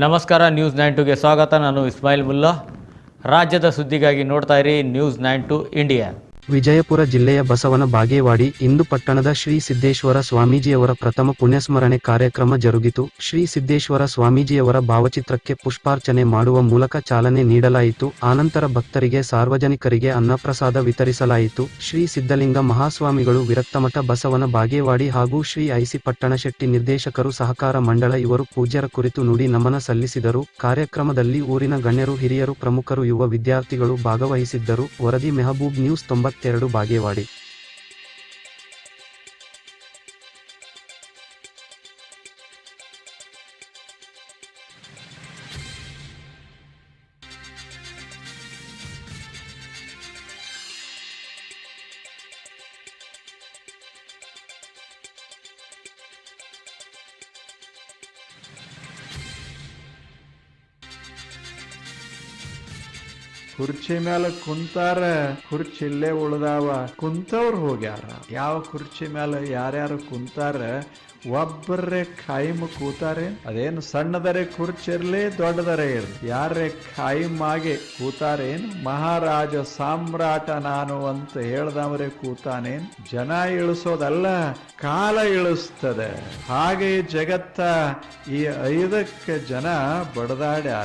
ನಮಸ್ಕಾರ, ನ್ಯೂಸ್ 92ಗೆ ಸ್ವಾಗತ. ನಾನು ಇಸ್ಮಾಯಿಲ್ ಮುಲ್ಲಾ. ರಾಜ್ಯದ ಸುದ್ದಿಗಾಗಿ ನೋಡ್ತಾ ಇರಿ ನ್ಯೂಸ್ 92 ಇಂಡಿಯಾ. ವಿಜಯಪುರ ಜಿಲ್ಲೆಯ ಬಸವನ ಬಾಗೇವಾಡಿ ಇಂದು ಪಟ್ಟಣದ ಶ್ರೀ ಸಿದ್ದೇಶ್ವರ ಸ್ವಾಮೀಜಿಯವರ ಪ್ರಥಮ ಪುಣ್ಯಸ್ಮರಣೆ ಕಾರ್ಯಕ್ರಮ ಜರುಗಿತು. ಶ್ರೀ ಸಿದ್ದೇಶ್ವರ ಸ್ವಾಮೀಜಿಯವರ ಭಾವಚಿತ್ರಕ್ಕೆ ಪುಷ್ಪಾರ್ಚನೆ ಮಾಡುವ ಮೂಲಕ ಚಾಲನೆ ನೀಡಲಾಯಿತು. ಆನಂತರ ಭಕ್ತರಿಗೆ ಸಾರ್ವಜನಿಕರಿಗೆ ಅನ್ನಪ್ರಸಾದ ವಿತರಿಸಲಾಯಿತು. ಶ್ರೀ ಸಿದ್ದಲಿಂಗ ಮಹಾಸ್ವಾಮಿಗಳು, ವಿರಕ್ತಮಠ ಬಸವನ ಬಾಗೇವಾಡಿ ಹಾಗೂ ಶ್ರೀ ಐಸಿ ಪಟ್ಟಣಶೆಟ್ಟಿ ನಿರ್ದೇಶಕರು ಸಹಕಾರ ಮಂಡಳ ಇವರು ಪೂಜ್ಯರ ಕುರಿತು ನುಡಿ ನಮನ ಸಲ್ಲಿಸಿದರು. ಕಾರ್ಯಕ್ರಮದಲ್ಲಿ ಊರಿನ ಗಣ್ಯರು, ಹಿರಿಯರು, ಪ್ರಮುಖರು, ಯುವ ವಿದ್ಯಾರ್ಥಿಗಳು ಭಾಗವಹಿಸಿದ್ದರು. ವರದಿ ಮೆಹಬೂಬ್ ನ್ಯೂಸ್ 92 ಬಾಗೇವಾಡಿ. ಕುರ್ಚಿ ಮೇಲೆ ಕುಂತಾರ, ಕುರ್ಚಿ ಇಲ್ಲೇ ಉಳ್ದಾವ, ಕುಂತವ್ರು ಹೋಗ್ಯಾರ. ಯಾವ ಕುರ್ಚಿ ಮೇಲೆ ಯಾರ್ಯಾರು ಕುಂತಾರ, ಒಬ್ಬರೇ ಖಾಯಿಮ್ ಕೂತಾರೆ. ಅದೇನು ಸಣ್ಣದರೆ ಕುರ್ಚಿ ಇರ್ಲಿ, ದೊಡ್ಡದರೆ ಇರ್ಲಿ, ಯಾರೇ ಖಾಯಿಮ್ ಆಗಿ ಕೂತಾರೇನು? ಮಹಾರಾಜ ಸಾಮ್ರಾಟ ನಾನು ಅಂತ ಹೇಳ್ದವರೇ ಕೂತಾನೇನ್? ಜನ ಇಳಿಸೋದಲ್ಲ, ಕಾಲ ಇಳಿಸ್ತದೆ. ಹಾಗೆ ಜಗತ್ತ ಈ 5 ಜನ ಬಡದಾಡ್ಯಾರ.